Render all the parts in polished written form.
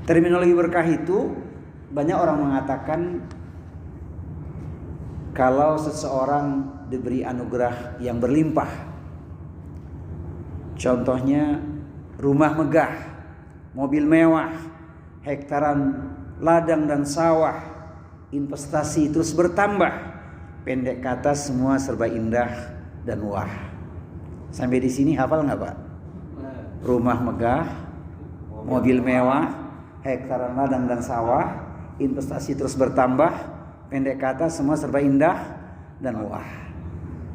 Terminologi berkah itu banyak orang mengatakan kalau seseorang diberi anugerah yang berlimpah. Contohnya rumah megah, mobil mewah, hektaran ladang dan sawah, investasi terus bertambah. Pendek kata semua serba indah dan wah. Sampai di sini hafal nggak Pak? Rumah megah, mobil mewah, hektaran ladang dan sawah, investasi terus bertambah. Pendek kata semua serba indah dan wah.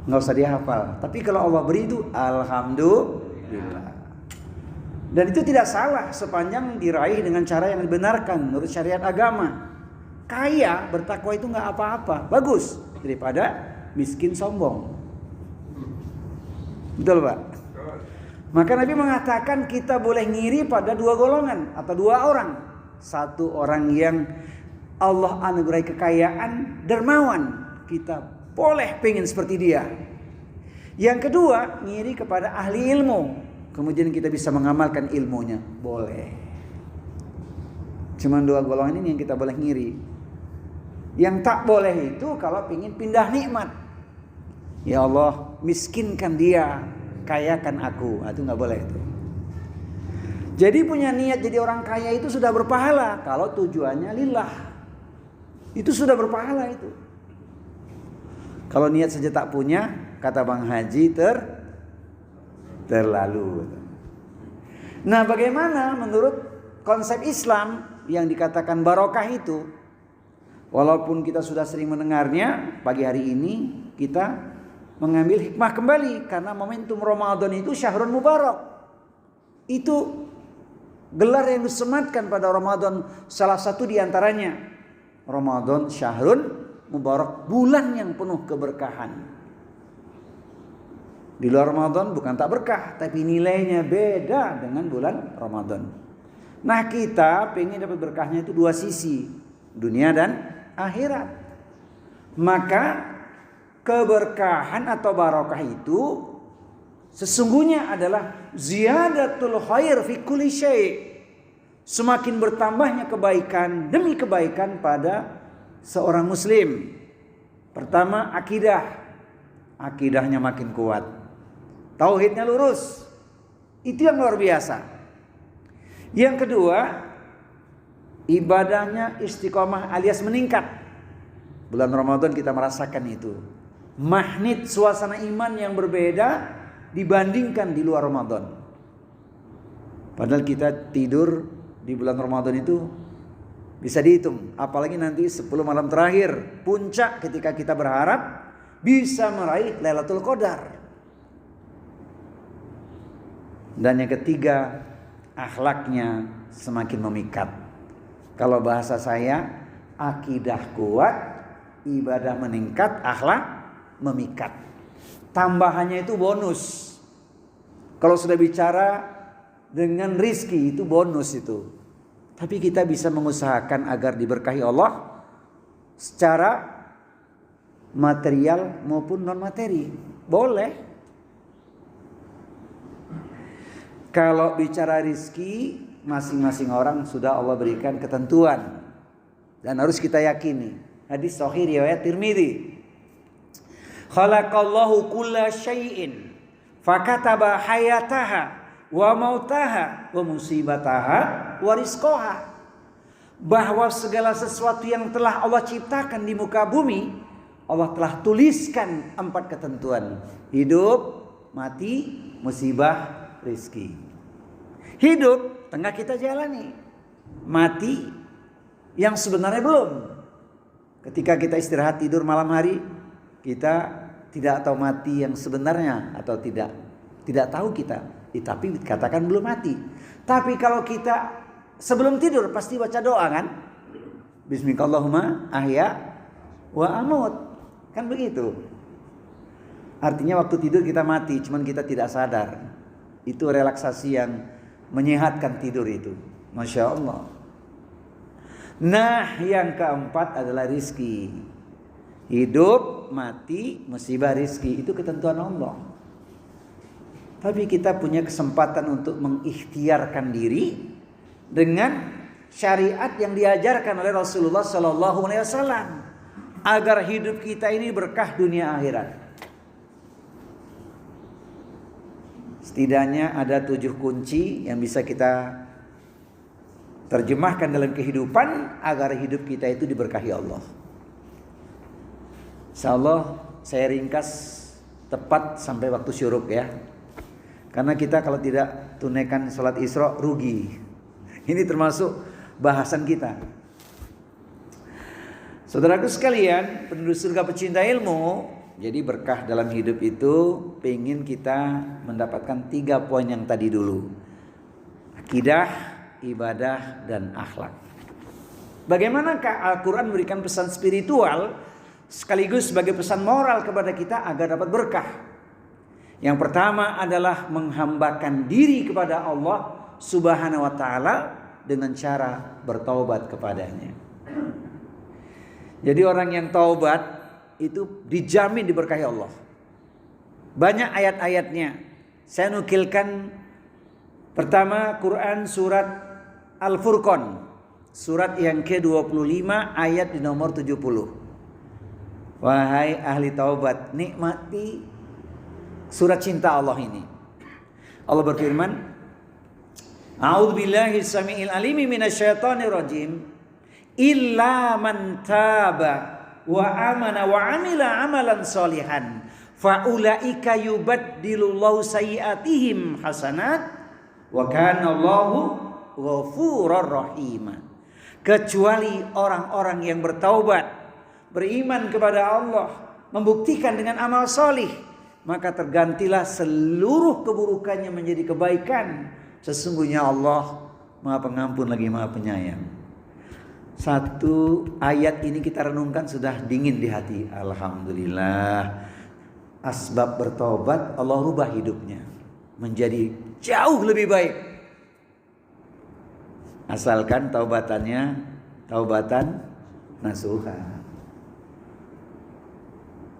Nggak usah dihafal. Tapi kalau Allah beri itu alhamdulillah. Dan itu tidak salah sepanjang diraih dengan cara yang dibenarkan menurut syariat agama. Kaya bertakwa itu nggak apa-apa, bagus daripada miskin sombong. Betul Pak? Maka Nabi mengatakan kita boleh ngiri pada dua golongan atau dua orang. Satu orang yang Allah anugerahi kekayaan, dermawan, kita boleh pengen seperti dia. Yang kedua, ngiri kepada ahli ilmu, kemudian kita bisa mengamalkan ilmunya, boleh. Cuman dua golongan ini yang kita boleh ngiri. Yang tak boleh itu kalau pengen pindah nikmat. Ya Allah, miskinkan dia, kayakan aku. Itu nggak boleh itu. Jadi punya niat jadi orang kaya itu sudah berpahala kalau tujuannya lillah. Itu sudah berpahala itu. Kalau niat saja tak punya, kata Bang Haji terlalu. Nah, bagaimana menurut konsep Islam yang dikatakan barokah itu? Walaupun kita sudah sering mendengarnya, pagi hari ini kita mengambil hikmah kembali karena momentum Ramadan itu syahrul mubarak. Itu gelar yang disematkan pada Ramadan, salah satu diantaranya Ramadan syahrul mubarak, bulan yang penuh keberkahan. Di luar Ramadan bukan tak berkah, tapi nilainya beda dengan bulan Ramadan. Nah, kita pengen dapat berkahnya itu dua sisi, dunia dan akhirat. Maka keberkahan atau barokah itu sesungguhnya adalah ziyadatul khair fi kulli syai'. Semakin bertambahnya kebaikan demi kebaikan pada seorang muslim. Pertama, akidahnya makin kuat. Tauhidnya lurus. Itu yang luar biasa. Yang kedua, ibadahnya istiqomah alias meningkat. Bulan Ramadan kita merasakan itu. Magnet suasana iman yang berbeda dibandingkan di luar Ramadan. Padahal kita tidur di bulan Ramadan itu bisa dihitung. Apalagi nanti 10 malam terakhir, puncak ketika kita berharap bisa meraih Lailatul Qadar. Dan yang ketiga, akhlaknya semakin memikat. Kalau bahasa saya, akidah kuat, ibadah meningkat, akhlak memikat. Tambahannya itu bonus. Kalau sudah bicara dengan rizki itu bonus itu. Tapi kita bisa mengusahakan agar diberkahi Allah secara material maupun non materi. Boleh. Kalau bicara rizki, masing-masing orang sudah Allah berikan ketentuan dan harus kita yakini. Hadis sahih riwayat Tirmidzi. Khalaqallahu kulla syai'in fakataba hayataha wa mautaha wa musibataha wa rizqaha. Bahwa segala sesuatu yang telah Allah ciptakan di muka bumi, Allah telah tuliskan 4 ketentuan: hidup, mati, musibah, rizki. Hidup tengah kita jalani, mati yang sebenarnya belum. Ketika kita istirahat tidur malam hari, kita tidak tahu mati yang sebenarnya atau tidak tahu kita. Tapi katakan belum mati. Tapi kalau kita sebelum tidur pasti baca doa kan? Bismillahirrahmanirrahim ahya wa amut. Kan begitu. Artinya waktu tidur kita mati, cuman kita tidak sadar. Itu relaksasi yang menyehatkan tidur itu. Masya Allah. Nah, yang keempat adalah rizki. Hidup, mati, musibah, rizki. Itu ketentuan Allah. Tapi kita punya kesempatan untuk mengikhtiarkan diri dengan syariat yang diajarkan oleh Rasulullah Sallallahu Alaihi Wasallam agar hidup kita ini berkah dunia akhirat. Setidaknya ada 7 kunci yang bisa kita terjemahkan dalam kehidupan agar hidup kita itu diberkahi Allah. Insyaallah saya ringkas tepat sampai waktu syuruk ya. Karena kita kalau tidak tunaikan sholat Isra rugi. Ini termasuk bahasan kita. Saudaraku sekalian, penduduk surga pecinta ilmu, jadi berkah dalam hidup itu pengen kita mendapatkan 3 poin yang tadi dulu. Akidah, ibadah, dan akhlak. Bagaimanakah Al-Quran memberikan pesan spiritual sekaligus sebagai pesan moral kepada kita agar dapat berkah? Yang pertama adalah menghambakan diri kepada Allah Subhanahu wa taala dengan cara bertaubat kepadanya. Jadi orang yang taubat itu dijamin diberkahi Allah. Banyak ayat-ayatnya. Saya nukilkan pertama Quran surat Al-Furqan, surat yang ke-25 ayat di nomor 70. Wahai ahli taubat, nikmati surat cinta Allah ini. Allah berfirman, A'udzubillahi samiil alimi minasyaitonir rajim. Illa man taba wa amana wa amila amalan solihan faulaika yubaddilullahu sayyiatihim hasanat wa kana Allahu ghafurur rahim. Kecuali orang-orang yang bertaubat, beriman kepada Allah, membuktikan dengan amal solih, maka tergantilah seluruh keburukannya menjadi kebaikan. Sesungguhnya Allah Maha Pengampun lagi Maha Penyayang. Satu ayat ini kita renungkan sudah dingin di hati. Alhamdulillah, asbab bertobat Allah rubah hidupnya menjadi jauh lebih baik. Asalkan taubatannya taubatan nasuha.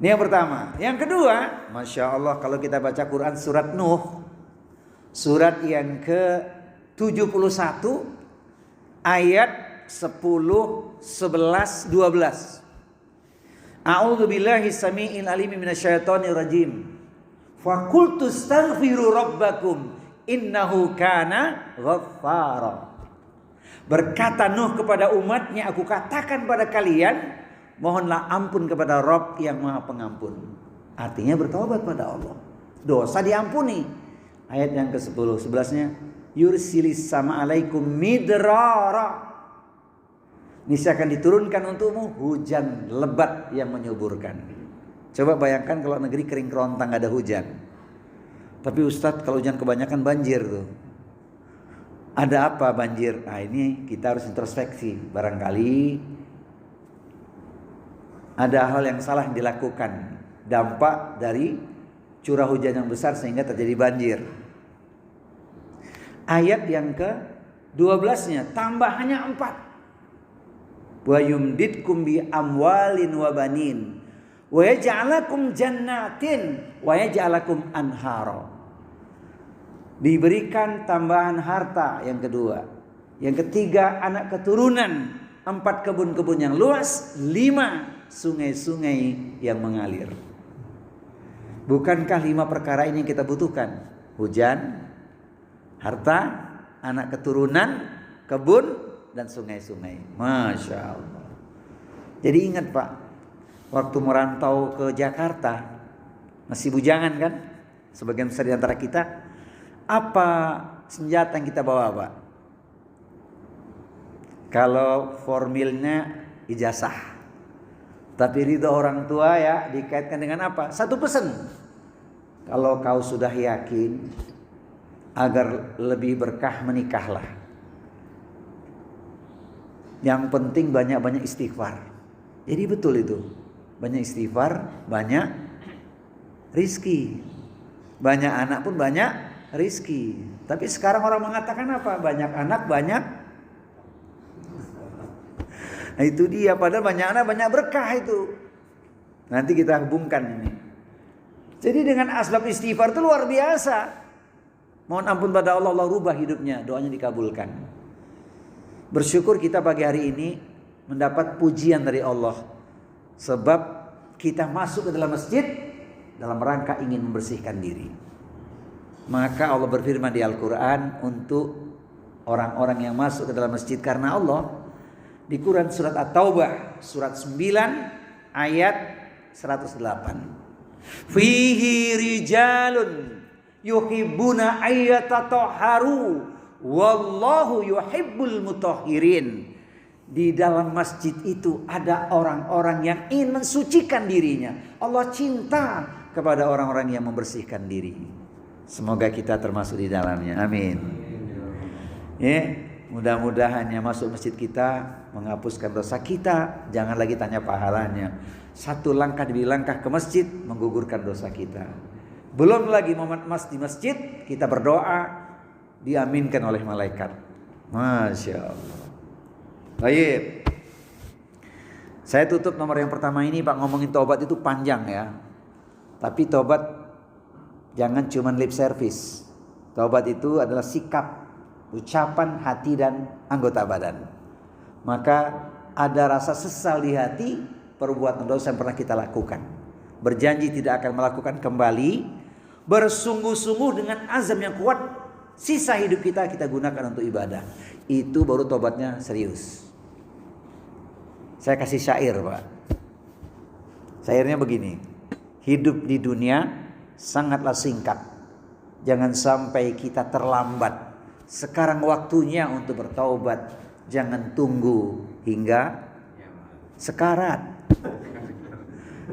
Ini yang pertama. Yang kedua, Masya Allah, kalau kita baca Quran surat Nuh, surat yang ke-71 ayat 10, 11, 12. A'udzu billahi samiil alim minasyaitonir rajim. Fa qultu astaghfiru rabbakum innahu kana ghaffara. Berkata Nuh kepada umatnya, aku katakan pada kalian, mohonlah ampun kepada Rabb yang Maha Pengampun. Artinya bertobat pada Allah, dosa diampuni. Ayat yang ke-10, 11-nya, yursilis sama alaikum midrara. Niscaya akan diturunkan untukmu hujan lebat yang menyuburkan. Coba bayangkan kalau negeri kering kerontang ada hujan. Tapi Ustadz, kalau hujan kebanyakan banjir tuh. Ada apa banjir? Nah ini kita harus introspeksi. Barangkali ada hal yang salah yang dilakukan. Dampak dari curah hujan yang besar sehingga terjadi banjir. Ayat yang ke-12-nya tambahannya 4. Wa yumditkum bi amwalin wa banin wa yaj'alakum jannatin wa yaj'alakum anhara. Diberikan tambahan harta yang kedua. Yang ketiga anak keturunan, 4 kebun-kebun yang luas, 5 sungai-sungai yang mengalir. Bukankah 5 perkara ini yang kita butuhkan? Hujan, harta, anak keturunan, kebun, dan sungai-sungai. Masya Allah. Jadi ingat Pak, waktu merantau ke Jakarta, masih bujangan kan? Sebagian besar di antara kita, apa senjata yang kita bawa Pak? Kalau formilnya ijazah, tapi ridho orang tua ya dikaitkan dengan apa? Satu pesan. Kalau kau sudah yakin agar lebih berkah, menikahlah. Yang penting banyak-banyak istighfar. Jadi betul itu. Banyak istighfar, banyak rizki. Banyak anak pun banyak rizki. Tapi sekarang orang mengatakan apa? Banyak anak, banyak. Nah itu dia. Padahal banyak anak, banyak berkah itu. Nanti kita hubungkan ini. Jadi dengan asbab istighfar itu luar biasa. Mohon ampun pada Allah, Allah rubah hidupnya. Doanya dikabulkan. Bersyukur kita pagi hari ini mendapat pujian dari Allah. Sebab kita masuk ke dalam masjid dalam rangka ingin membersihkan diri. Maka Allah berfirman di Al-Quran untuk orang-orang yang masuk ke dalam masjid karena Allah. Di Quran surat At-Taubah surat 9 ayat 108. Fihi rijalun yuhibbuna ayyatatahharu wallahu yuhibbul mutahhirin. Di dalam masjid itu ada orang-orang yang ingin mensucikan dirinya. Allah cinta kepada orang-orang yang membersihkan diri. Semoga kita termasuk di dalamnya. Amin. Ya, mudah-mudahan yang masuk masjid kita menghapuskan dosa kita. Jangan lagi tanya pahalanya. Satu langkah demi langkah ke masjid menggugurkan dosa kita. Belum lagi momen emas di masjid kita berdoa diaminkan oleh malaikat. Masya Allah. Baik. Saya tutup nomor yang pertama ini Pak, ngomongin tobat itu panjang ya. Tapi tobat jangan cuma lip service. Tobat itu adalah sikap, ucapan, hati dan anggota badan. Maka ada rasa sesal di hati perbuatan dosa yang pernah kita lakukan. Berjanji tidak akan melakukan kembali. Bersungguh-sungguh dengan azam yang kuat. Sisa hidup kita gunakan untuk ibadah. Itu baru tobatnya serius. Saya kasih syair Pak. Syairnya begini. Hidup di dunia sangatlah singkat. Jangan sampai kita terlambat. Sekarang waktunya untuk bertaubat. Jangan tunggu hingga sekarat.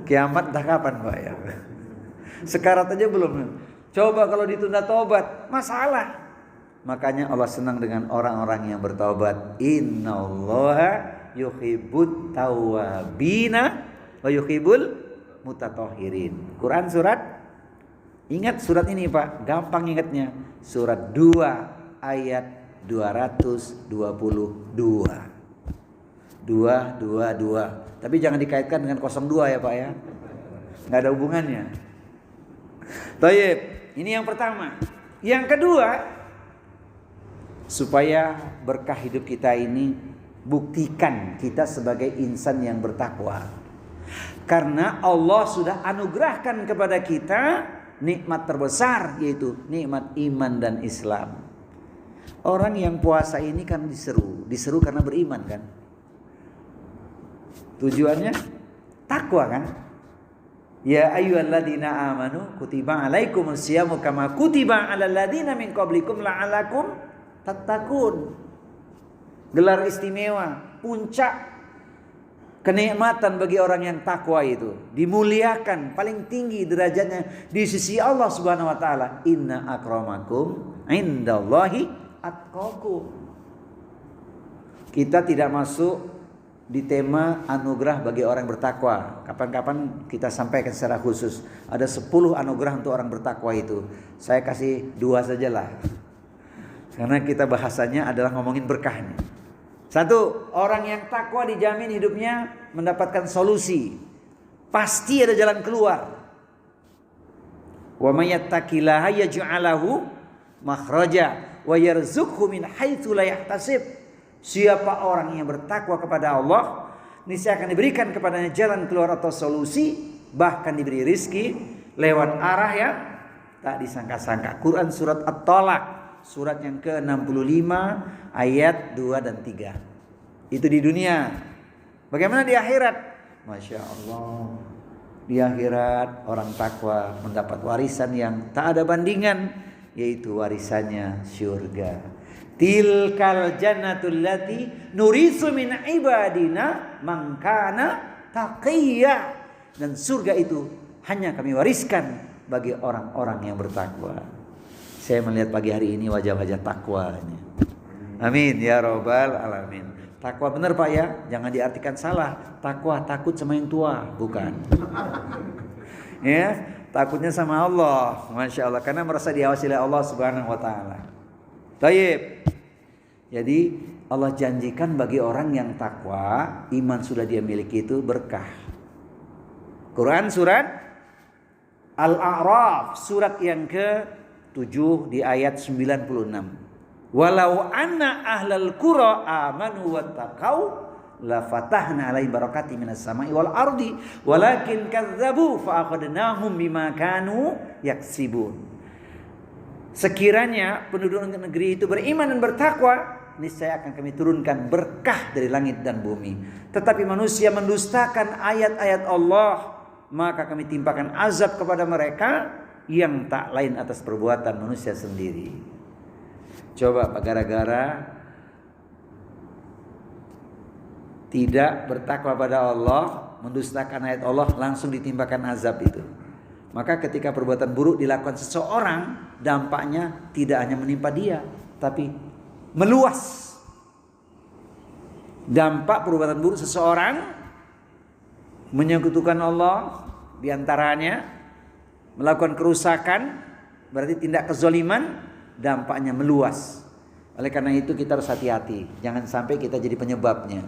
Kiamat entah kapan Pak ya. Sekarat aja belum. Coba kalau ditunda taubat, masalah. Makanya Allah senang dengan orang-orang yang bertaubat. Innallaha yuhibbut tawwabina wa yuhibbul mutatahhirin. Quran surat, ingat surat ini Pak, gampang ingatnya. Surat 2 ayat 222. 222. Tapi jangan dikaitkan dengan 02 ya Pak ya. Enggak ada hubungannya. Tayyib, ini yang pertama. Yang kedua, supaya berkah hidup kita ini, buktikan kita sebagai insan yang bertakwa. Karena Allah sudah anugerahkan kepada kita nikmat terbesar, yaitu nikmat iman dan Islam. Orang yang puasa ini kan diseru karena beriman kan. Tujuannya takwa kan. Ya ayyuhalladzina amanu kutiba alaikumus syiyamu kama kutiba alal ladzina min qablikum la'alakum tattaqun. Gelar istimewa, puncak kenikmatan bagi orang yang takwa itu, dimuliakan, paling tinggi derajatnya di sisi Allah Subhanahu wa taala. Inna akramakum indallahi atqakum. Kita tidak masuk di tema anugerah bagi orang bertakwa. Kapan-kapan kita sampaikan secara khusus. Ada 10 anugerah untuk orang bertakwa itu. Saya kasih 2 sajalah. Karena kita bahasanya adalah ngomongin berkahnya. 1, orang yang takwa dijamin hidupnya mendapatkan solusi. Pasti ada jalan keluar. Wa may yattaqillaha yaj'alahu makhraja wa yarzuqhu min haitsu la yahtasib. Siapa orang yang bertakwa kepada Allah, niscaya akan diberikan kepadanya jalan keluar atau solusi, bahkan diberi rizki lewat arah yang tak disangka-sangka. Quran surat At-Talaq, surat yang ke-65 ayat 2 dan 3. Itu di dunia. Bagaimana di akhirat? Masya Allah. Di akhirat orang takwa mendapat warisan yang tak ada bandingan, yaitu warisannya surga. Tilkal jannatul lati nurisu min ibadina man kana taqiyya. Dan surga itu hanya kami wariskan bagi orang-orang yang bertakwa. Saya melihat pagi hari ini wajah-wajah takwanya. Amin ya rabbal alamin. Takwa benar Pak ya, jangan diartikan salah. Takwa takut sama yang tua, bukan. Ya, takutnya sama Allah, masya Allah, karena merasa diawasi oleh Allah Subhanahu wa taala. Tayyib. Jadi Allah janjikan bagi orang yang takwa, iman sudah dia miliki itu berkah. Quran surat Al-A'raf, surat yang ke-7 di ayat 96. Walau anna ahlal qura amanu wattaqau la fatahna alaihim barakati minas sama'i wal ardi walakin kadzdzabu fa akhadnahum bima kanu yaksibun. Sekiranya penduduk negeri itu beriman dan bertakwa, niscaya akan kami turunkan berkah dari langit dan bumi. Tetapi manusia mendustakan ayat-ayat Allah, maka kami timpakan azab kepada mereka yang tak lain atas perbuatan manusia sendiri. Coba Pak, gara-gara tidak bertakwa pada Allah, mendustakan ayat Allah, langsung ditimpakan azab itu. Maka ketika perbuatan buruk dilakukan seseorang, dampaknya tidak hanya menimpa dia, tapi meluas. Dampak perbuatan buruk seseorang menyekutukan Allah, diantaranya melakukan kerusakan, berarti tindak kezaliman, dampaknya meluas. Oleh karena itu kita harus hati-hati, jangan sampai kita jadi penyebabnya.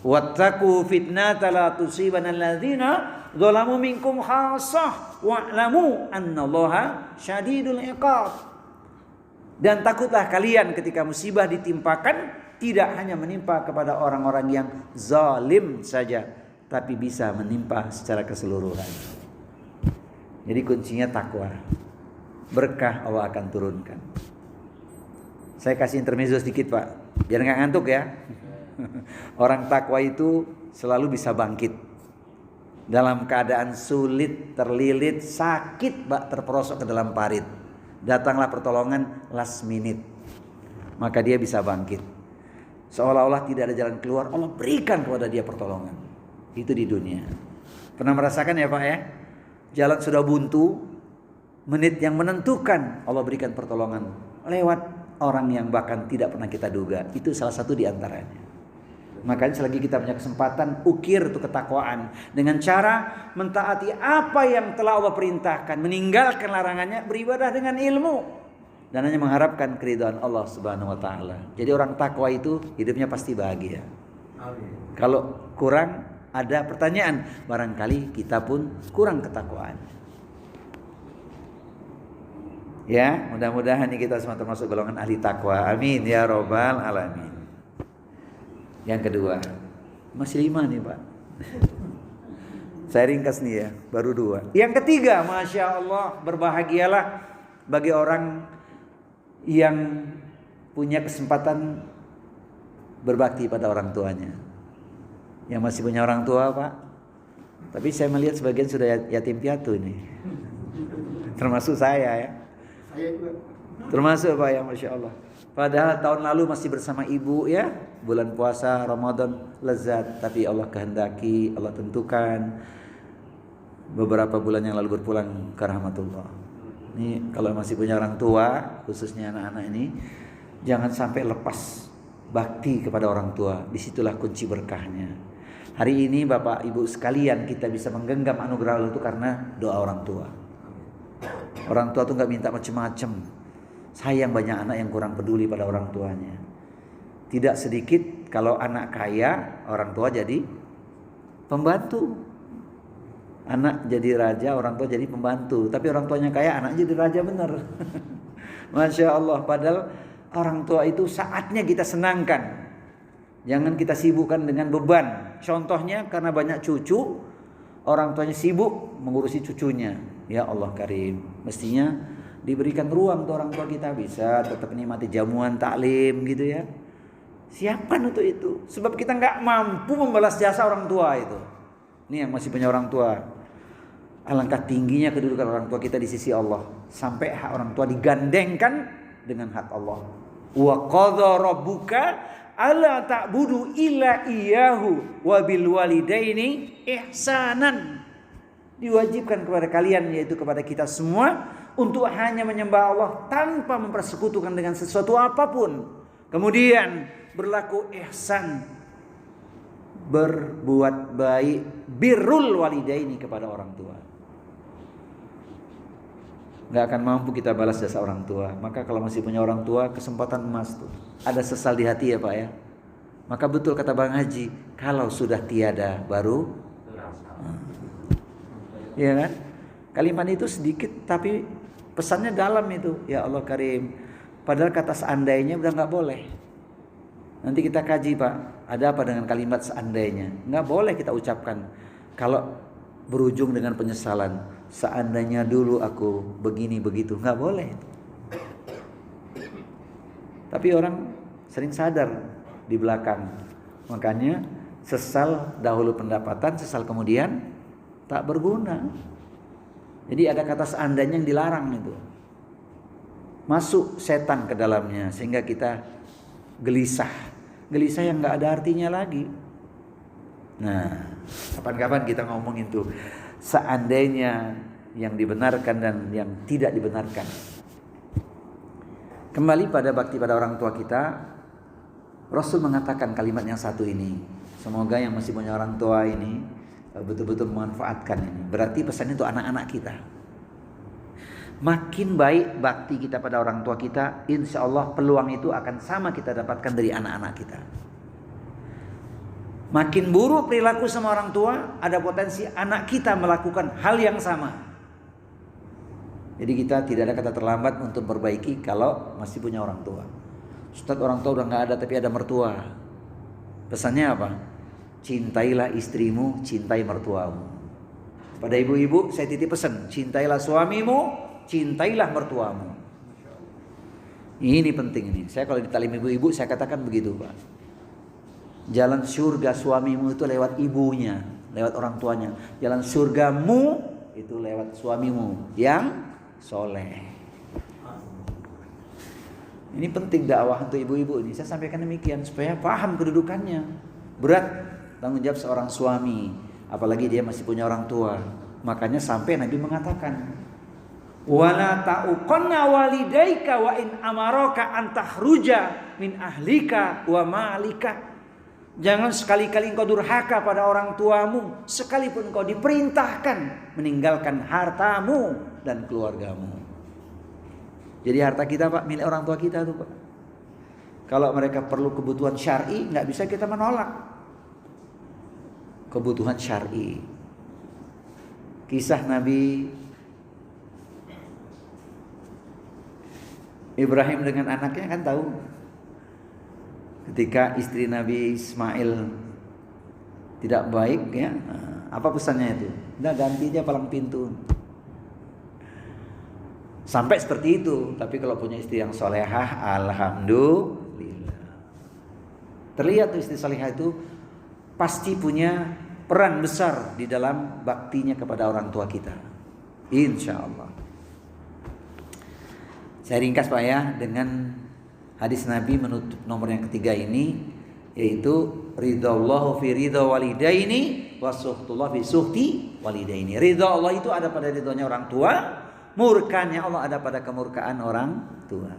Wattaqu fitnata la tusibanal ladzina dzalamu minkum khassah wa'lamu annallaha syadidul iqab. Dan takutlah kalian ketika musibah ditimpakan, tidak hanya menimpa kepada orang-orang yang zalim saja, tapi bisa menimpa secara keseluruhan. Jadi kuncinya takwa. Berkah Allah akan turunkan. Saya kasih intermezzo sedikit Pak, biar nggak ngantuk ya. Orang takwa itu selalu bisa bangkit dalam keadaan sulit, terlilit, sakit, terperosok ke dalam parit. Datanglah pertolongan last minute, maka dia bisa bangkit. Seolah-olah tidak ada jalan keluar, Allah berikan kepada dia pertolongan. Itu di dunia. Pernah merasakan ya Pak ya? Jalan sudah buntu, menit yang menentukan Allah berikan pertolongan lewat orang yang bahkan tidak pernah kita duga. Itu salah satu di antaranya. Makanya selagi kita punya kesempatan, ukir itu ketakwaan dengan cara mentaati apa yang telah Allah perintahkan, meninggalkan larangannya, beribadah dengan ilmu, dan hanya mengharapkan keridhaan Allah Subhanahu wa taala. Jadi orang takwa itu hidupnya pasti bahagia. Amin. Kalau kurang ada pertanyaan, barangkali kita pun kurang ketakwaan. Ya, mudah-mudahan kita semua termasuk golongan ahli takwa. Amin ya robbal alamin. Yang kedua, masih 5 nih Pak. Saya ringkas nih ya, baru 2. Yang ketiga, Masya Allah, berbahagialah bagi orang yang punya kesempatan berbakti pada orang tuanya. Yang masih punya orang tua Pak, tapi saya melihat sebagian sudah yatim piatu ini. Termasuk saya ya. Saya juga. Termasuk Pak ya, Masya Allah. Padahal tahun lalu masih bersama ibu ya, bulan puasa Ramadan lezat, tapi Allah kehendaki, Allah tentukan beberapa bulan yang lalu berpulang ke rahmatullah. Ini kalau masih punya orang tua, khususnya anak-anak ini, jangan sampai lepas bakti kepada orang tua. Disitulah kunci berkahnya. Hari ini Bapak Ibu sekalian, kita bisa menggenggam anugerah Allah itu karena doa orang tua. Orang tua tuh gak minta macam-macam. Sayang banyak anak yang kurang peduli pada orang tuanya. Tidak sedikit kalau anak kaya, orang tua jadi pembantu. Anak jadi raja, orang tua jadi pembantu. Tapi orang tuanya kaya, anak jadi raja benar. Masya Allah. Padahal orang tua itu saatnya kita senangkan. Jangan kita sibukkan dengan beban. Contohnya karena banyak cucu, orang tuanya sibuk mengurusi cucunya. Ya Allah Karim, mestinya diberikan ruang tuh orang tua kita bisa tetap menikmati jamuan taklim gitu ya. Siapkan untuk itu. Sebab kita nggak mampu membalas jasa orang tua itu. Ini yang masih punya orang tua. Alangkah tingginya kedudukan orang tua kita di sisi Allah. Sampai hak orang tua digandengkan dengan hak Allah. Wa qadha rabbuka alla ta'budu illa iyyahu wa bil walidaini ihsanan. Diwajibkan kepada kalian, yaitu kepada kita semua, untuk hanya menyembah Allah tanpa mempersekutukan dengan sesuatu apapun. Kemudian berlaku ihsan, berbuat baik, birrul walidaini kepada orang tua. Gak akan mampu kita balas jasa orang tua. Maka kalau masih punya orang tua, kesempatan emas tuh. Ada sesal di hati ya Pak ya. Maka betul kata Bang Haji, kalau sudah tiada baru ya kan? Kalimat itu sedikit tapi pesannya dalam itu. Ya Allah Karim, Padahal kata seandainya udah nggak boleh. Nanti kita kaji Pak, ada apa dengan kalimat seandainya? Nggak boleh kita ucapkan kalau berujung dengan penyesalan. Seandainya dulu aku begini begitu, nggak boleh. Tapi orang sering sadar di belakang. Makanya sesal dahulu pendapatan, sesal kemudian tak berguna. Jadi ada kata seandainya yang dilarang itu. Masuk setan ke dalamnya sehingga kita gelisah. Gelisah yang nggak ada artinya lagi. Nah, kapan-kapan kita ngomongin tuh seandainya yang dibenarkan dan yang tidak dibenarkan. Kembali pada bakti pada orang tua kita, Rasul mengatakan kalimat yang satu ini. Semoga yang masih punya orang tua ini betul-betul memanfaatkan ini. Berarti pesan itu anak-anak kita. Makin baik bakti kita pada orang tua kita, insya Allah peluang itu akan sama kita dapatkan dari anak-anak kita. Makin buruk perilaku sama orang tua, ada potensi anak kita melakukan hal yang sama. Jadi kita tidak ada kata terlambat untuk perbaiki kalau masih punya orang tua. Ustaz, orang tua udah gak ada tapi ada mertua. Pesannya apa? Cintailah istrimu, cintai mertuamu. Pada ibu-ibu saya titip pesan, cintailah suamimu, cintailah mertuamu. Ini penting ini. Saya kalau ditalim ibu-ibu saya katakan begitu Pak. Jalan surga suamimu itu lewat ibunya, lewat orang tuanya. Jalan surgamu itu lewat suamimu yang soleh. Ini penting dakwah untuk ibu-ibu ini. Saya sampaikan demikian supaya paham kedudukannya. Berat tanggung jawab seorang suami, apalagi dia masih punya orang tua. Makanya sampai Nabi mengatakan, wala ta'uqanna walidaika wa in amaraka an tahruja min ahlika wa malika. Jangan sekali-kali engkau durhaka pada orang tuamu, sekalipun engkau diperintahkan meninggalkan hartamu dan keluargamu. Jadi harta kita Pak, milik orang tua kita tuh Pak. Kalau mereka perlu kebutuhan syar'i, nggak bisa kita menolak kebutuhan syar'i. Kisah Nabi Ibrahim dengan anaknya kan tahu. Ketika istri Nabi Ismail tidak baik ya, apa pesannya itu? Udah ganti aja palang pintu. Sampai seperti itu. Tapi kalau punya istri yang solehah, alhamdulillah. Terlihat tuh istri solehah itu pasti punya peran besar di dalam baktinya kepada orang tua kita. Insya Allah. Saya ringkas Pak ya dengan hadis Nabi menutup nomor yang ketiga ini, yaitu ridallahu fi ridha walidaini wa suhtullah fi suhti walidaini. Ridha Allah itu ada pada ridhonya orang tua, murkanya Allah ada pada kemurkaan orang tua.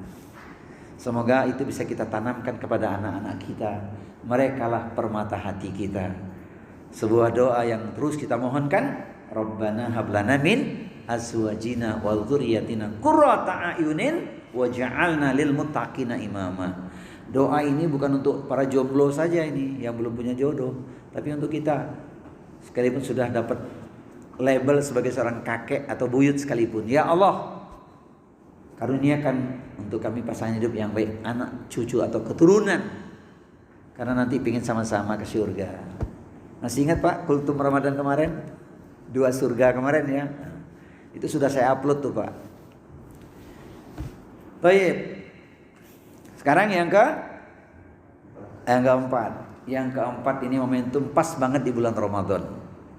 Semoga itu bisa kita tanamkan kepada anak-anak kita. Merekalah permata hati kita. Sebuah doa yang terus kita mohonkan, Rabbana hablana min azwajina wa dzurriyyatina qurrata a'yunin waj'alna lil muttaqina imama. Doa ini bukan untuk para jomblo saja ini yang belum punya jodoh, tapi untuk kita sekalipun sudah dapat label sebagai seorang kakek atau buyut sekalipun. Ya Allah, karuniakan untuk kami pasangan hidup yang baik, anak, cucu atau keturunan. Karena nanti ingin sama-sama ke surga. Masih ingat Pak kultum Ramadan kemarin? 2 surga kemarin ya. Itu sudah saya upload tuh Pak. Baik. Sekarang yang keempat. Yang keempat ini momentum pas banget di bulan Ramadan,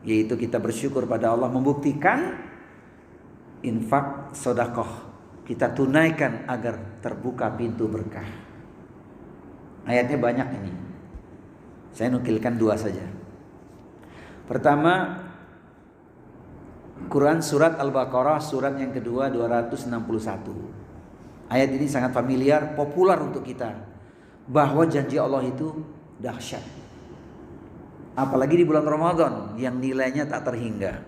yaitu kita bersyukur pada Allah membuktikan infak sedekah kita tunaikan agar terbuka pintu berkah. Ayatnya banyak ini. Saya nukilkan 2 saja. Pertama, Quran surat Al-Baqarah surat yang kedua 261. Ayat ini sangat familiar, populer untuk kita, bahwa janji Allah itu dahsyat. Apalagi di bulan Ramadan yang nilainya tak terhingga.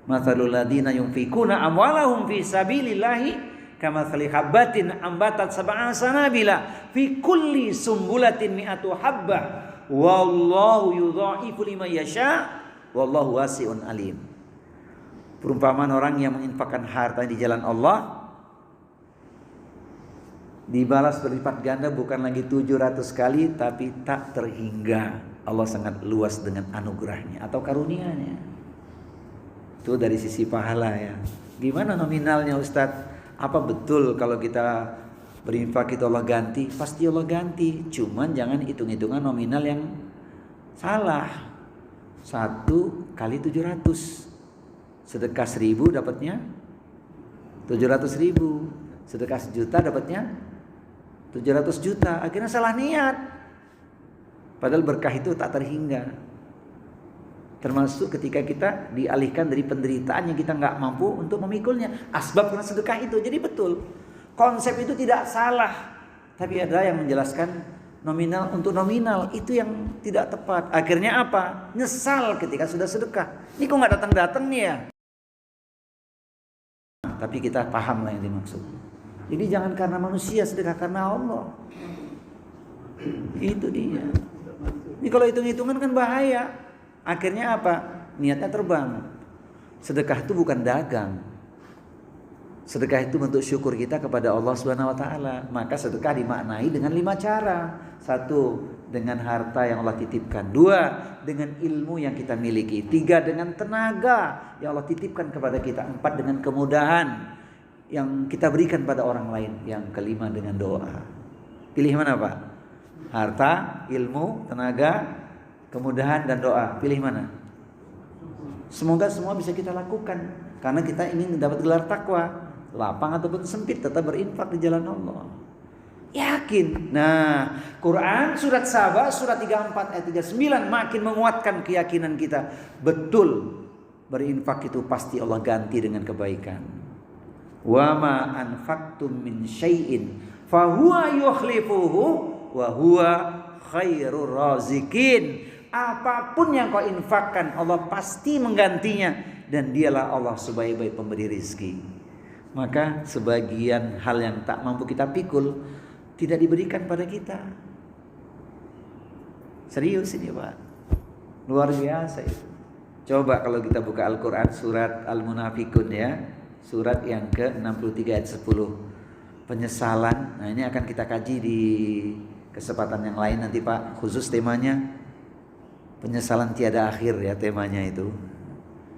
Mathalul ladzina yunfikuna amwalahum fi sabilillahi kamathali habbatin ambatat sab'a sanabila fi kulli sumbulatin mi'atu habbah wallahu yudha'ifu liman yasha wallahu wasi'un alim. Perumpamaan orang yang menginfakkan harta di jalan Allah Dibalas berlipat ganda bukan lagi 700 kali tapi tak terhingga. Allah sangat luas dengan anugerahnya atau karunia-Nya. Itu dari sisi pahala ya. Gimana nominalnya Ustadz? Apa betul kalau kita berinfak itu Allah ganti? Pasti Allah ganti. Cuman jangan hitung-hitungan nominal yang salah. 1 kali 700. Sedekah 1000 dapatnya 700.000. Sedekah 1.000.000 dapatnya 700 juta. Akhirnya salah niat. Padahal berkah itu tak terhingga. Termasuk ketika kita dialihkan dari penderitaan yang kita nggak mampu untuk memikulnya. Asbab karena sedekah itu. Jadi betul. Konsep itu tidak salah. Tapi ada yang menjelaskan nominal untuk nominal. Itu yang tidak tepat. Akhirnya apa? Nyesal ketika sudah sedekah. Ini kok nggak datang-datang nih ya? Tapi kita paham lah yang dimaksud. Jadi jangan karena manusia sedekah, karena Allah. Itu dia. Ini kalau hitung-hitungan kan bahaya. Akhirnya apa? Niatnya terbang. Sedekah itu bukan dagang. Sedekah itu bentuk syukur kita kepada Allah Subhanahu wa taala. Maka sedekah dimaknai dengan 5 cara. 1, dengan harta yang Allah titipkan. 2, dengan ilmu yang kita miliki. 3, dengan tenaga yang Allah titipkan kepada kita. 4, dengan kemudahan yang kita berikan pada orang lain. Yang kelima, dengan doa. Pilih mana Pak? Harta, ilmu, tenaga, kemudahan, dan doa. Pilih mana? Semoga semua bisa kita lakukan. Karena kita ingin mendapat gelar takwa. Lapang ataupun sempit, tetap berinfak di jalan Allah. Yakin. Nah, Quran surat Saba surat 34 ayat 39 makin menguatkan keyakinan kita. Betul, berinfak itu pasti Allah ganti dengan kebaikan. Wa ma anfaqtum min syai'in fa huwa yukhlifuhu wa huwa khairur razikin. Apapun yang kau infakkan, Allah pasti menggantinya, dan dialah Allah sebaik-baik pemberi rizki. Maka sebagian hal yang tak mampu kita pikul tidak diberikan pada kita. Serius ini Pak, luar biasa itu. Coba kalau kita buka Al-Quran surat Al-Munafikun ya, surat yang ke-63 ayat 10. Penyesalan. Nah ini akan kita kaji di kesempatan yang lain nanti Pak. Khusus temanya penyesalan tiada akhir ya temanya itu.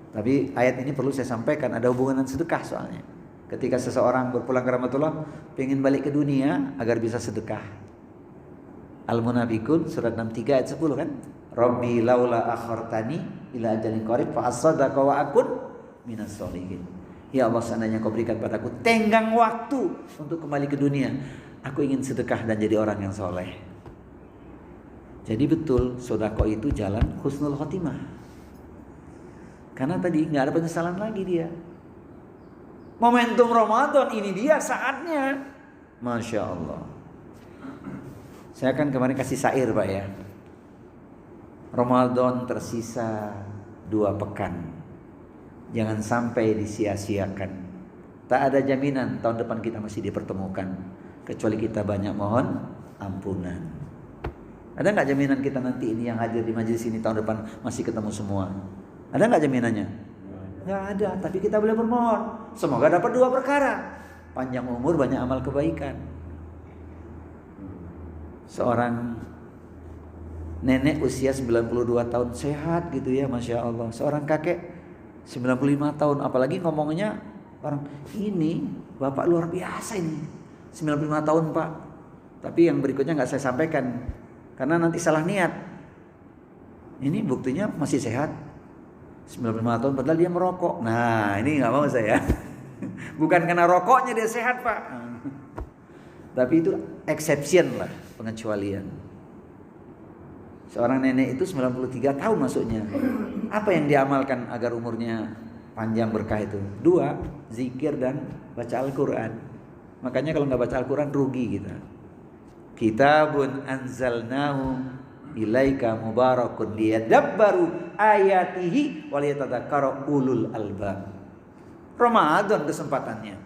Tapi ayat ini perlu saya sampaikan, ada hubungan dengan sedekah soalnya. Ketika seseorang berpulang ke rahmatullah, pengen balik ke dunia agar bisa sedekah. Al-Munafikun surat 63 ayat 10 kan. Rabbi laula akhartani ila ajalin qarib fa asaddaqa wa akun minas sholihin. Ya Allah, seandainya kau berikan padaku tenggang waktu untuk kembali ke dunia, aku ingin sedekah dan jadi orang yang soleh. Jadi betul, sedekah itu jalan husnul khotimah. Karena tadi nggak ada penyesalan lagi dia. Momentum Ramadan ini dia saatnya. Masya Allah. Saya kan kemarin kasih syair Pak ya. Ramadan tersisa 2 pekan. Jangan sampai disia-siakan. Tak ada jaminan tahun depan kita masih dipertemukan, kecuali kita banyak mohon ampunan. Ada nggak jaminan kita nanti ini yang hadir di majelis ini tahun depan masih ketemu semua? Ada nggak jaminannya? Nggak ada. Tapi kita boleh bermohon. Semoga dapat 2 perkara. Panjang umur, banyak amal kebaikan. Seorang nenek usia 92 tahun sehat gitu ya, Masya Allah. Seorang kakek 95 tahun, apalagi ngomongnya orang ini bapak luar biasa ini 95 tahun Pak. Tapi yang berikutnya nggak saya sampaikan karena nanti salah niat. Ini buktinya masih sehat 95 tahun padahal dia merokok. Nah ini nggak mau saya. Bukan karena rokoknya dia sehat Pak, tapi itu exception lah, pengecualian. Seorang nenek itu 93 tahun masuknya. Apa yang diamalkan agar umurnya panjang berkah itu? 2, zikir dan baca Al-Quran. Makanya kalau nggak baca Al-Quran rugi kita. Kitabun anzalnahu ilaika mubarakun liyadabbaru ayatihi waliyatadzakkara ulul albab. Ramadan kesempatannya.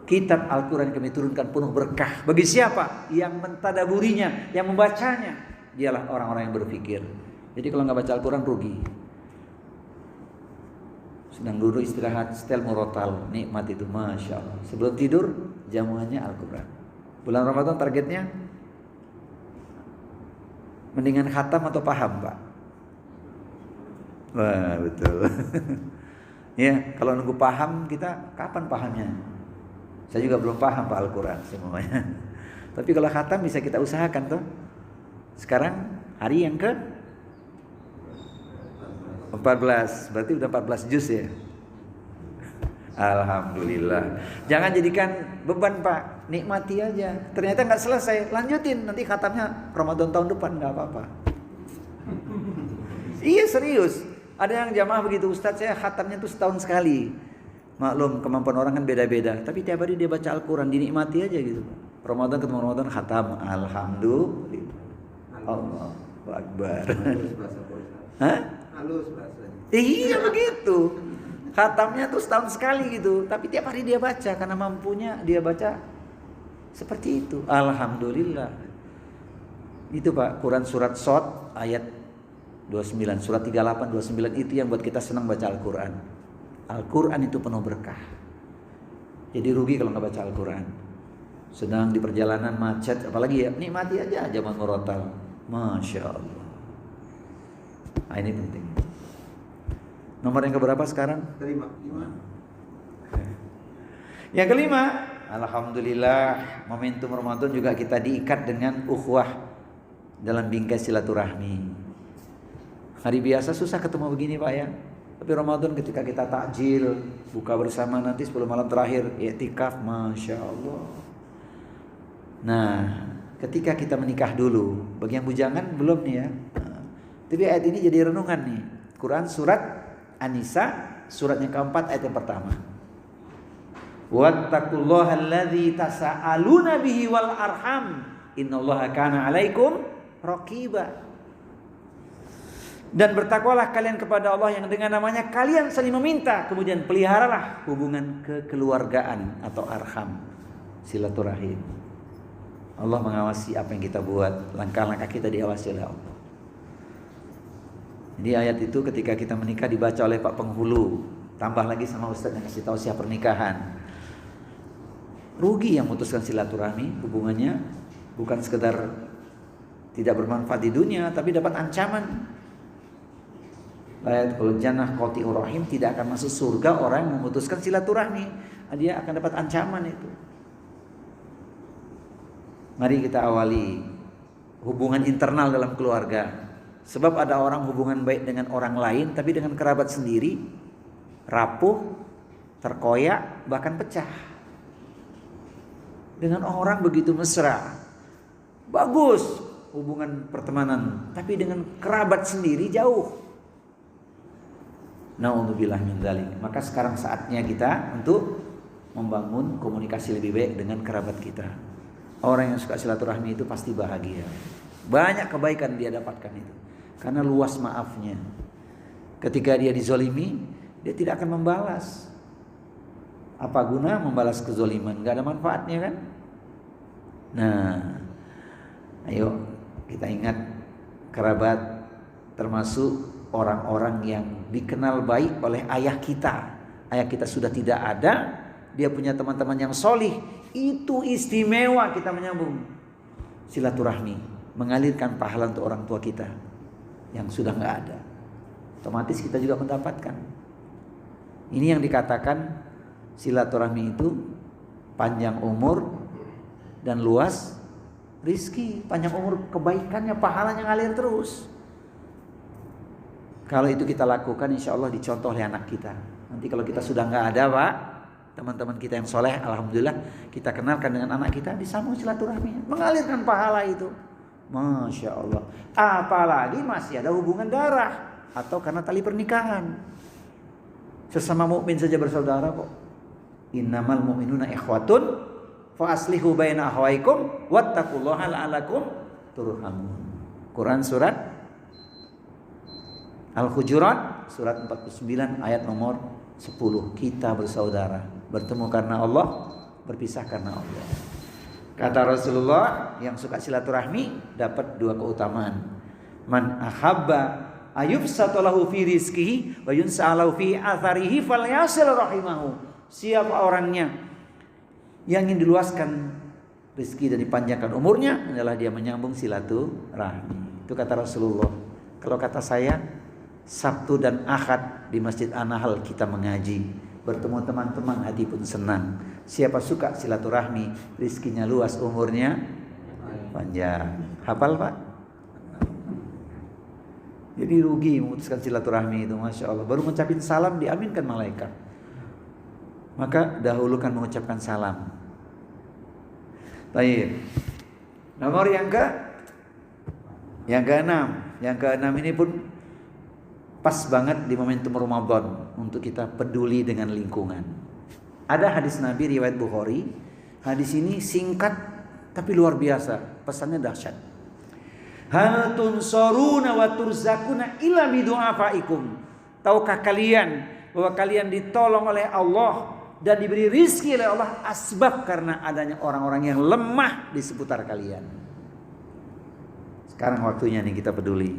Kitab Al-Quran kami turunkan penuh berkah. Bagi siapa? Yang mentadaburinya, yang membacanya. Dialah orang-orang yang berpikir. Jadi kalau nggak baca Al-Quran rugi. Sedang duduk istirahat, setel murotal, nikmat itu, Masya Allah. Sebelum tidur jamuannya Al-Quran. Bulan Ramadan targetnya mendingan khatam atau paham, Pak? Wah, betul. Ya, kalau nunggu paham kita kapan pahamnya? Saya juga belum paham Pak Al-Quran semuanya. Tapi kalau khatam bisa kita usahakan tuh. Sekarang hari yang ke 14, berarti udah 14 juz ya. Alhamdulillah. Jangan jadikan beban Pak, nikmati aja. Ternyata nggak selesai, lanjutin. Nanti khatamnya Ramadan tahun depan nggak apa-apa. Iya serius. Ada yang jamaah begitu, Ustadz saya khatamnya tuh setahun sekali. Maklum kemampuan orang kan beda-beda. Tapi tiap hari dia baca Al-Quran, dinikmati aja gitu. Ramadan ketemu Ramadan khatam. Alhamdulillah. Allahu Akbar. Hah? Halus bahasanya. Iya begitu. Khatamnya tuh setahun sekali gitu, tapi tiap hari dia baca karena mampunya dia baca seperti itu. Alhamdulillah. Itu Pak, Quran surat Shad ayat 29, surat 38 29 itu yang buat kita senang baca Al-Quran. Al-Quran itu penuh berkah. Jadi rugi kalau nggak baca Al-Quran. Sedang di perjalanan macet, apalagi ya nikmati aja zaman murotal. Masya Allah. Nah, ini penting. Nomor yang keberapa sekarang? Kelima. Yang kelima, alhamdulillah momentum Ramadan juga kita diikat dengan ukhuwah dalam bingkai silaturahmi. Hari biasa susah ketemu begini Pak ya. Tapi Ramadan ketika kita takjil, buka bersama nanti 10 malam terakhir, i'tikaf, Masya Allah. Nah, ketika kita menikah dulu, bagi yang bujangan belum nih ya. Tapi ayat ini jadi renungan nih. Quran surat An-Nisa surat yang keempat ayat yang pertama. Wattaqullaha alladzi tasaaluna bihi wal arham innallaha kana 'alaikum raqiba. Dan bertakwalah kalian kepada Allah yang dengan namanya kalian saling meminta, kemudian peliharalah hubungan kekeluargaan atau arham, silaturahim. Allah mengawasi apa yang kita buat, langkah-langkah kita diawasi oleh Allah. Jadi ayat itu ketika kita menikah dibaca oleh Pak Penghulu, tambah lagi sama Ustadz yang kasih tausiah pernikahan. Rugi yang memutuskan silaturahmi, hubungannya bukan sekedar tidak bermanfaat di dunia, tapi dapat ancaman. Ayat kalau jannah qati'ur rahim, tidak akan masuk surga orang yang memutuskan silaturahmi. Dia akan dapat ancaman itu. Mari kita awali hubungan internal dalam keluarga. Sebab ada orang hubungan baik dengan orang lain, tapi dengan kerabat sendiri rapuh, terkoyak, bahkan pecah. Dengan orang begitu mesra, bagus hubungan pertemanan, tapi dengan kerabat sendiri jauh. Na'udzubillah min dzalik. Maka sekarang saatnya kita untuk membangun komunikasi lebih baik dengan kerabat kita. Orang yang suka silaturahmi itu pasti bahagia. Banyak kebaikan dia dapatkan itu. Karena luas maafnya. Ketika dia dizolimi, dia tidak akan membalas. Apa guna membalas kezoliman? Gak ada manfaatnya kan? Nah, ayo kita ingat kerabat termasuk orang-orang yang dikenal baik oleh ayah kita. Ayah kita sudah tidak ada, dia punya teman-teman yang solih. Itu istimewa kita menyambung silaturahmi, mengalirkan pahala untuk orang tua kita yang sudah nggak ada. Otomatis kita juga mendapatkan. Ini yang dikatakan silaturahmi itu panjang umur dan luas rizki. Panjang umur kebaikannya, pahalanya ngalir terus. Kalau itu kita lakukan, insya Allah dicontoh oleh anak kita. Nanti kalau kita sudah nggak ada Pak, teman-teman kita yang soleh, alhamdulillah kita kenalkan dengan anak kita, disambung silaturahmi, mengalirkan pahala itu. Masya Allah. Apalagi masih ada hubungan darah atau karena tali pernikahan. Sesama mukmin saja bersaudara kok. Innamal mu'minuna ikhwatun fa aslihu baina akhawaykum wattaqullaha la'allakum turhamun. Quran surat Al-Hujurat surat 49 ayat nomor 10. Kita bersaudara, bertemu karena Allah, berpisah karena Allah. Kata Rasulullah, yang suka silaturahmi dapat dua keutamaan. Man ahabba ayubsata lahu fi rizqihi wa yunsa'alahu fi atharihi falyasil rahimahu. Siapa orangnya yang ingin diluaskan rezeki dan dipanjangkan umurnya adalah dia menyambung silaturahmi. Itu kata Rasulullah. Kalau kata saya, Sabtu dan Ahad di Masjid An-Nahl kita mengaji, bertemu teman-teman, hati pun senang. Siapa suka silaturahmi, rezekinya luas, umurnya panjang. Hafal Pak? Jadi rugi memutuskan silaturahmi itu, Masya Allah. Baru mengucapin salam diaminkan malaikat. Maka dahulukan mengucapkan salam. Baik. Nomor yang keenam. Yang keenam ini pun pas banget di momentum Ramadan untuk kita peduli dengan lingkungan. Ada hadis Nabi riwayat Bukhari. Hadis ini singkat tapi luar biasa. Pesannya dahsyat. Hal tunsaruna wa turzakuna illa bidu'afaikum. Tahukah kalian bahwa kalian ditolong oleh Allah dan diberi rizki oleh Allah asbab karena adanya orang-orang yang lemah di seputar kalian. Sekarang waktunya nih kita peduli.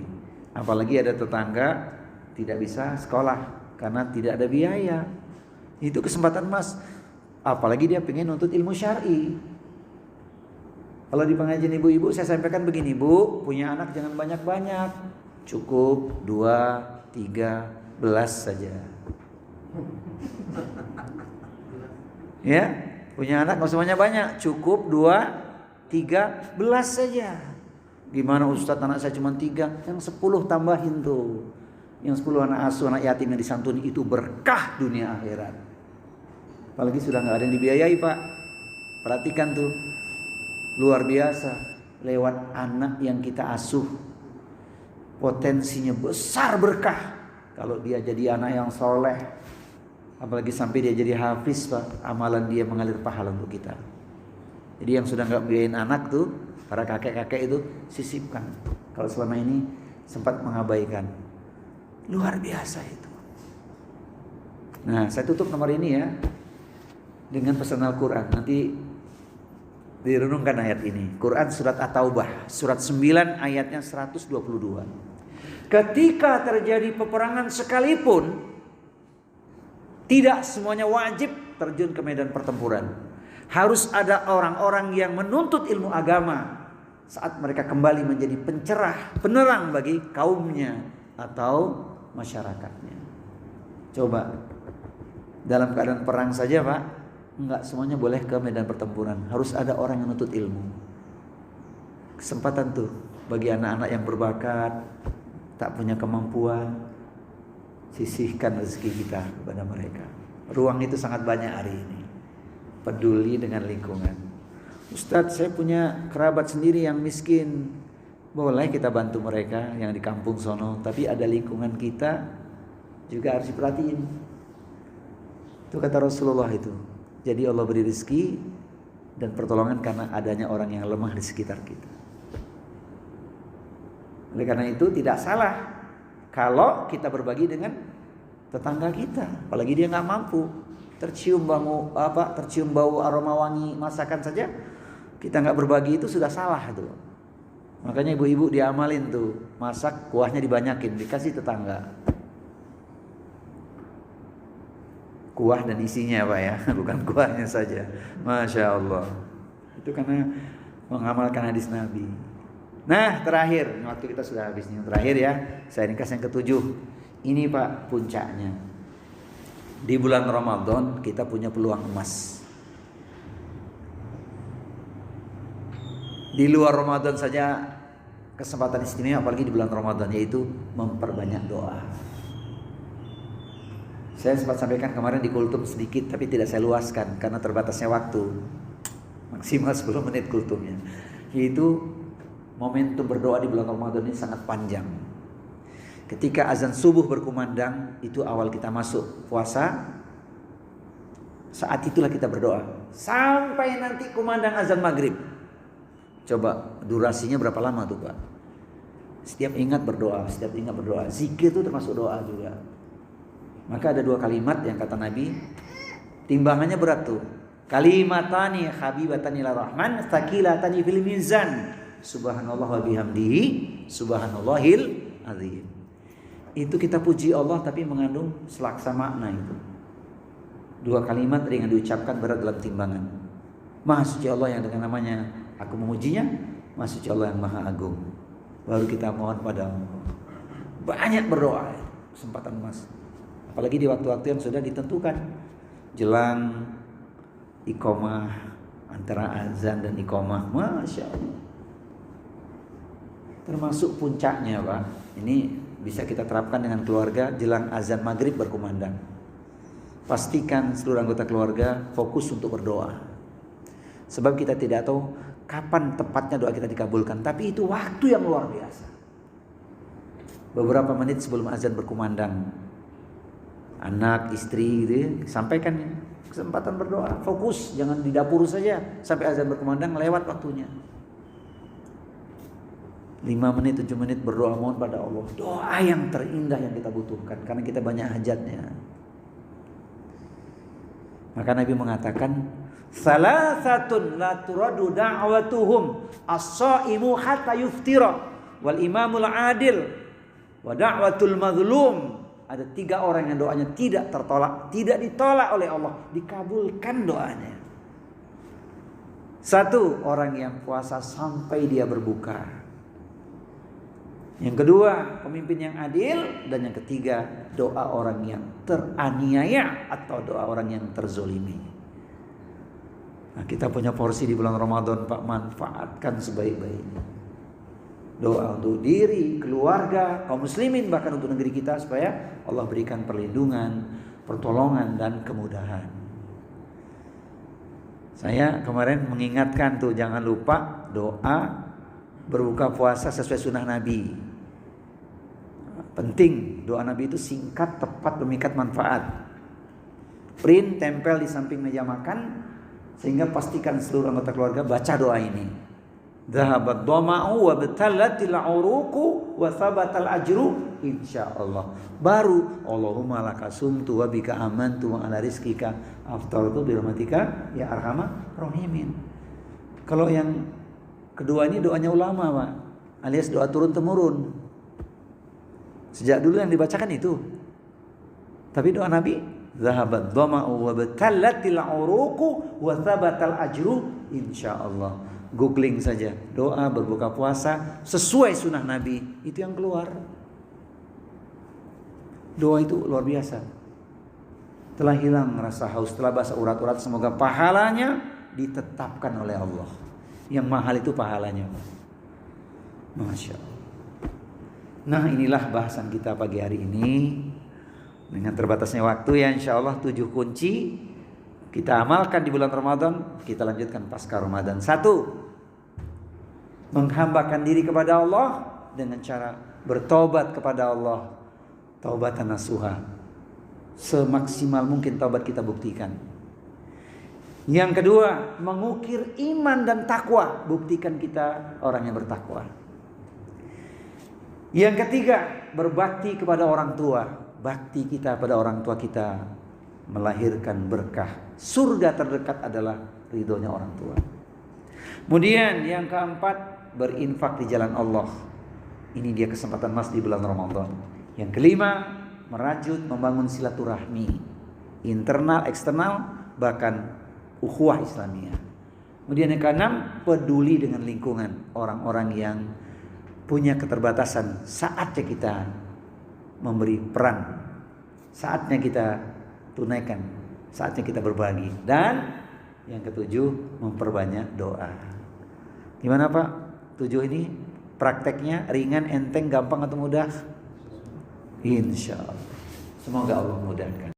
Apalagi ada tetangga tidak bisa sekolah karena tidak ada biaya. Itu kesempatan emas. Apalagi dia pengen nuntut ilmu syar'i. Kalau di pengajian ibu-ibu saya sampaikan begini, Bu, punya anak jangan banyak-banyak. Cukup 2, 3 belas saja. Ya, punya anak nggak usah banyak-banyak, cukup 2, 3 belas saja. Gimana Ustadz, anak saya cuma 3, yang 10 tambahin tuh. Yang 10 anak asuh, anak yatim yang disantuni itu berkah dunia akhirat. Apalagi sudah nggak ada yang dibiayai Pak. Perhatikan tuh, luar biasa. Lewat anak yang kita asuh, potensinya besar berkah. Kalau dia jadi anak yang soleh, apalagi sampai dia jadi hafiz Pak, amalan dia mengalir pahala untuk kita. Jadi yang sudah nggak biayain anak tuh, para kakek-kakek itu sisipkan. Kalau selama ini sempat mengabaikan, luar biasa itu. Nah, saya tutup nomor ini ya dengan pesan Al-Quran. Nanti direnungkan ayat ini. Quran surat At-Taubah, surat 9 ayatnya 122. Ketika terjadi peperangan sekalipun, tidak semuanya wajib terjun ke medan pertempuran. Harus ada orang-orang yang menuntut ilmu agama saat mereka kembali menjadi pencerah, penerang bagi kaumnya atau masyarakatnya. Coba, dalam keadaan perang saja Pak, enggak semuanya boleh ke medan pertempuran. Harus ada orang yang menuntut ilmu. Kesempatan tuh bagi anak-anak yang berbakat, tak punya kemampuan, sisihkan rezeki kita kepada mereka. Ruang itu sangat banyak hari ini. Peduli dengan lingkungan. Ustadz, saya punya kerabat sendiri yang miskin. Boleh kita bantu mereka yang di kampung sono, tapi ada lingkungan kita juga harus diperhatiin. Itu kata Rasulullah itu. Jadi Allah beri rezeki dan pertolongan karena adanya orang yang lemah di sekitar kita. Oleh karena itu tidak salah kalau kita berbagi dengan tetangga kita, apalagi dia nggak mampu. Tercium bau aroma wangi masakan saja kita nggak berbagi, itu sudah salah tuh. Makanya ibu-ibu diamalin tuh, masak kuahnya dibanyakin, dikasih tetangga. Kuah dan isinya Pak ya, bukan kuahnya saja. Masya Allah. Itu karena mengamalkan hadis Nabi. Nah terakhir, waktu kita sudah habis nih. Terakhir ya, saya ringkas yang ke-7. Ini Pak puncaknya. Di bulan Ramadan kita punya peluang emas. Di luar Ramadan saja kesempatan istimewa, apalagi di bulan Ramadan, yaitu memperbanyak doa. Saya sempat sampaikan kemarin di kultum sedikit, tapi tidak saya luaskan karena terbatasnya waktu. Maksimal 10 menit kultumnya. Yaitu momentum berdoa di bulan Ramadan ini sangat panjang. Ketika azan subuh berkumandang, itu awal kita masuk puasa. Saat itulah kita berdoa sampai nanti kumandang azan maghrib. Coba durasinya berapa lama tuh Pak? Setiap ingat berdoa, setiap ingat berdoa. Zikir itu termasuk doa juga. Maka ada 2 kalimat yang kata Nabi, timbangannya berat tuh. Kalimatani habibatani ila rahman, tsaqilatani fil mizan. Subhanallah wa bihamdihi, subhanallahil azim. Itu kita puji Allah tapi mengandung selaksa makna itu. 2 kalimat ringan diucapkan, berat dalam timbangan. Maha suci Allah yang dengan namanya aku memujinya, Maha suci Allah yang maha agung. Baru kita mohon pada Allah. Banyak berdoa, kesempatan emas. Apalagi di waktu-waktu yang sudah ditentukan, jelang iqamah, antara azan dan iqamah, Masya Allah. Termasuk puncaknya Pak, ini bisa kita terapkan dengan keluarga jelang azan maghrib berkumandang. Pastikan seluruh anggota keluarga fokus untuk berdoa. Sebab kita tidak tahu kapan tepatnya doa kita dikabulkan, tapi itu waktu yang luar biasa. Beberapa menit sebelum azan berkumandang, anak, istri gitu ya, sampaikan ya, kesempatan berdoa, fokus, jangan di dapur saja sampai azan berkumandang lewat waktunya. 5 menit, 7 menit berdoa mohon pada Allah. Doa yang terindah yang kita butuhkan karena kita banyak hajatnya. Maka Nabi mengatakan, salasatun la turadu da'watuhum as-shaimu hatta yuftira wal imamul adil wa da'watul mazlum. Ada 3 orang yang doanya tidak tertolak, tidak ditolak oleh Allah, dikabulkan doanya. 1, orang yang puasa sampai dia berbuka. Yang kedua, pemimpin yang adil. Dan yang ketiga, doa orang yang teraniaya atau doa orang yang terzolimi. Nah, kita punya porsi di bulan Ramadan Pak, manfaatkan sebaik-baiknya. Doa untuk diri, keluarga, kaum muslimin, bahkan untuk negeri kita, supaya Allah berikan perlindungan, pertolongan dan kemudahan. Saya kemarin mengingatkan tuh, jangan lupa doa berbuka puasa sesuai sunnah Nabi. Penting, doa Nabi itu singkat, tepat, memikat manfaat. Print, tempel di samping meja makan, sehingga pastikan seluruh anggota keluarga baca doa ini. Dhahabat dhama'u wa batallatil 'uruqu wa thabatal ajru insyaallah. Baru Allahumma laka sumtu wa bika amantu wa ala rizqika aftartu bi rahmatika ya arhamar rahimin. Kalau yang kedua ini doanya ulama Pak, alias doa turun temurun. Sejak dulu yang dibacakan itu. Tapi doa Nabi, zahabat dhama'u wa batallatil 'uruqu wa thabatal ajru insyaallah. Googling saja, doa berbuka puasa sesuai sunnah Nabi, itu yang keluar. Doa itu luar biasa. Telah hilang rasa haus, telah basah urat-urat, semoga pahalanya ditetapkan oleh Allah. Yang mahal itu pahalanya. Masya Allah. Nah, inilah bahasan kita pagi hari ini. Dengan terbatasnya waktu ya, insya Allah 7 kunci kita amalkan di bulan Ramadan. Kita lanjutkan pasca Ramadan. 1, menghambakan diri kepada Allah dengan cara bertobat kepada Allah, taubatan nasuha. Semaksimal mungkin taubat kita buktikan. Yang kedua, mengukir iman dan takwa. Buktikan kita orang yang bertakwa. Yang ketiga, berbakti kepada orang tua. Bakti kita pada orang tua kita melahirkan berkah. Surga terdekat adalah ridhonya orang tua. Kemudian yang keempat, berinfak di jalan Allah. Ini dia kesempatan emas di bulan Ramadan. Yang kelima, merajut membangun silaturahmi internal, eksternal, bahkan ukhuwah Islamiyah. Kemudian yang keenam, peduli dengan lingkungan, orang-orang yang punya keterbatasan. Saatnya kita memberi peran, saatnya kita tunaikan, saatnya kita berbagi. Dan yang ketujuh, memperbanyak doa. Gimana Pak? 7 ini prakteknya ringan, enteng, gampang atau mudah? Insya Allah. Semoga Allah mudahkan.